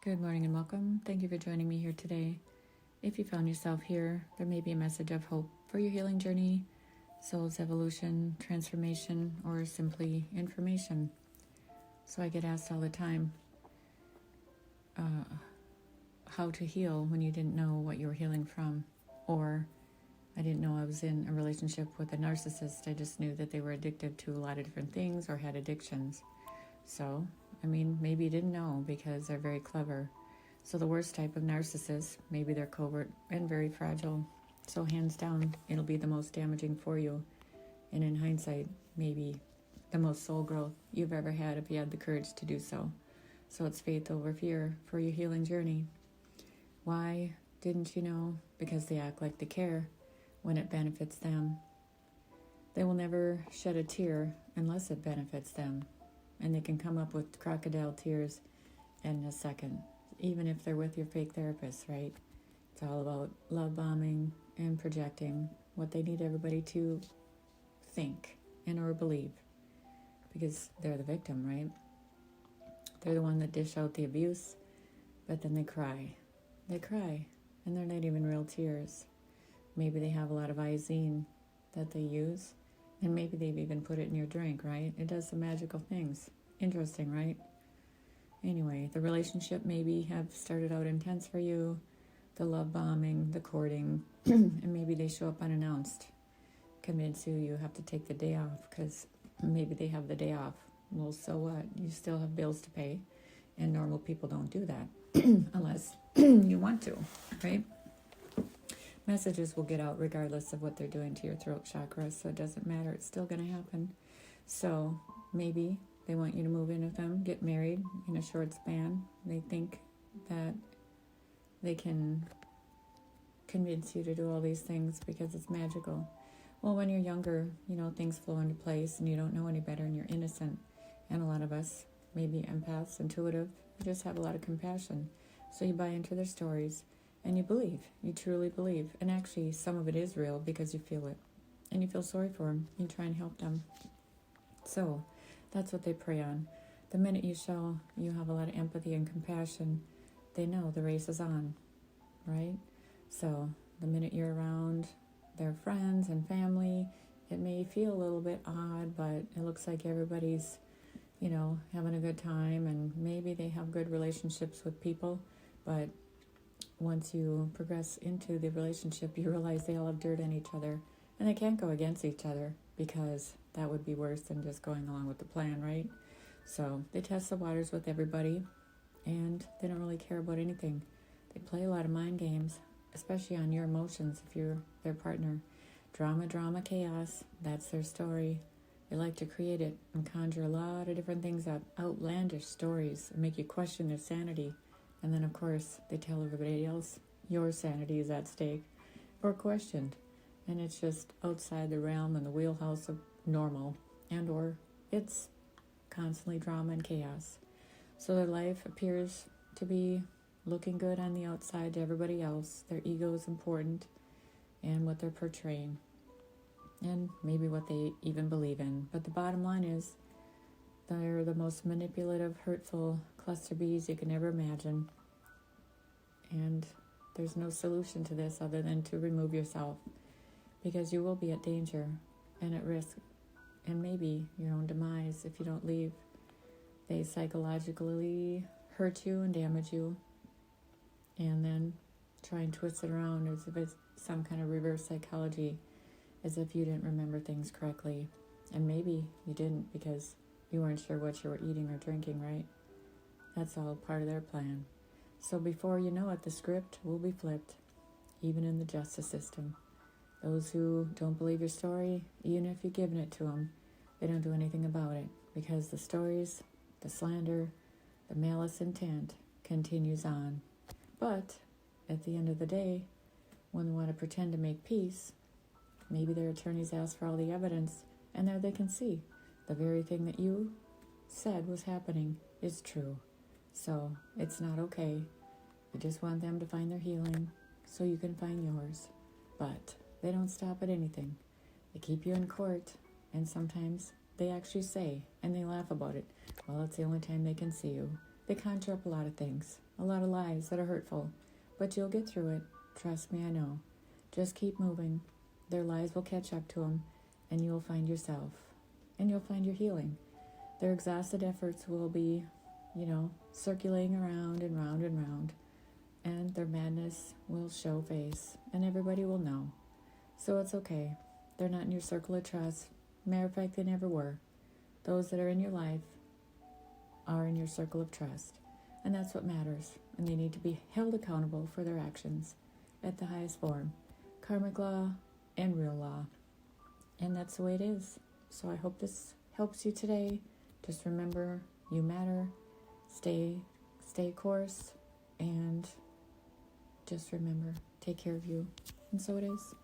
Good morning and welcome. Thank you for joining me here today. If you found yourself here, there may be a message of hope for your healing journey, soul's evolution, transformation, or simply information. So I get asked all the time how to heal when you didn't know what you were healing from, or I didn't know I was in a relationship with a narcissist. I just knew that they were addicted to a lot of different things or had addictions. So, maybe you didn't know because they're very clever. So the worst type of narcissist, maybe they're covert and very fragile. So hands down, it'll be the most damaging for you. And in hindsight, maybe the most soul growth you've ever had if you had the courage to do so. So it's faith over fear for your healing journey. Why didn't you know? Because they act like they care when it benefits them. They will never shed a tear unless it benefits them. And they can come up with crocodile tears in a second, even if they're with your fake therapist, right? It's all about love bombing and projecting what they need everybody to think and or believe, because they're the victim, right? They're the one that dish out the abuse, but then they cry. They cry, and they're not even real tears. Maybe they have a lot of Izine that they use, and maybe they've even put it in your drink, right? It does some magical things. Interesting, right? Anyway, the relationship maybe have started out intense for you, the love bombing, the courting, and maybe they show up unannounced, convince you have to take the day off because maybe they have the day off. Well, so what? You still have bills to pay, and normal people don't do that unless you want to, right? Messages will get out regardless of what they're doing to your throat chakra, so it doesn't matter. It's still going to happen. So maybe they want you to move in with them, get married in a short span. They think that they can convince you to do all these things because it's magical. Well, when you're younger, things flow into place and you don't know any better and you're innocent. And a lot of us, maybe empaths, intuitive, just have a lot of compassion. So you buy into their stories. And you believe, you truly believe. And actually, some of it is real because you feel it. And you feel sorry for them. You try and help them. So, that's what they prey on. The minute you show you have a lot of empathy and compassion, they know the race is on, right? So, the minute you're around their friends and family, it may feel a little bit odd, but it looks like everybody's, having a good time. And maybe they have good relationships with people, but once you progress into the relationship, you realize they all have dirt on each other, and they can't go against each other because that would be worse than just going along with the plan, right? So they test the waters with everybody, and they don't really care about anything. They play a lot of mind games, especially on your emotions if you're their partner. Drama, chaos, that's their story. They like to create it and conjure a lot of different things up, outlandish stories, and make you question their sanity. And then, of course, they tell everybody else your sanity is at stake or questioned. And it's just outside the realm and the wheelhouse of normal. And or it's constantly drama and chaos. So their life appears to be looking good on the outside to everybody else. Their ego is important and what they're portraying. And maybe what they even believe in. But the bottom line is they're the most manipulative, hurtful cluster bees you can ever imagine. And there's no solution to this other than to remove yourself, because you will be at danger and at risk, and maybe your own demise if you don't leave. They psychologically hurt you and damage you, and then try and twist it around as if it's some kind of reverse psychology, as if you didn't remember things correctly. And maybe you didn't because you weren't sure what you were eating or drinking, right? That's all part of their plan. So before you know it, the script will be flipped, even in the justice system. Those who don't believe your story, even if you've given it to them, they don't do anything about it, because the stories, the slander, the malice intent continues on. But at the end of the day, when they want to pretend to make peace, maybe their attorneys ask for all the evidence, and there they can see the very thing that you said was happening is true. So it's not okay. You just want them to find their healing so you can find yours. But they don't stop at anything. They keep you in court, and sometimes they actually say, and they laugh about it, well, it's the only time they can see you. They conjure up a lot of things. a lot of lies that are hurtful. But you'll get through it. Trust me, I know. Just keep moving. Their lies will catch up to them, and you'll find yourself. And you'll find your healing. Their exhausted efforts will be, circulating around and round and round. And their madness will show face, and everybody will know. So it's okay. They're not in your circle of trust. Matter of fact, they never were. Those that are in your life are in your circle of trust. And that's what matters. And they need to be held accountable for their actions at the highest form. Karmic law and real law. And that's the way it is. So I hope this helps you today. Just remember, you matter. Stay course. And just remember, take care of you. And so it is.